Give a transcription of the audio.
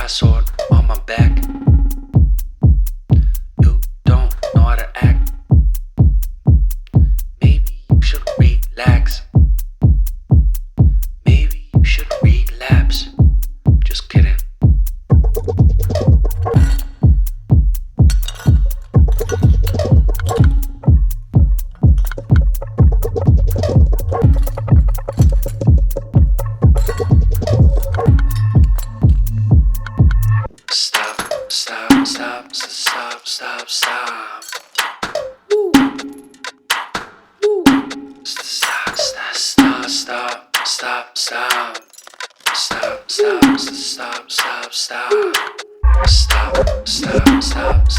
fly sword on my back. You don't know how to act. Maybe you should relax. Maybe you should relapse. Just kidding. Stop. Woo. Woo. Stop. Stop.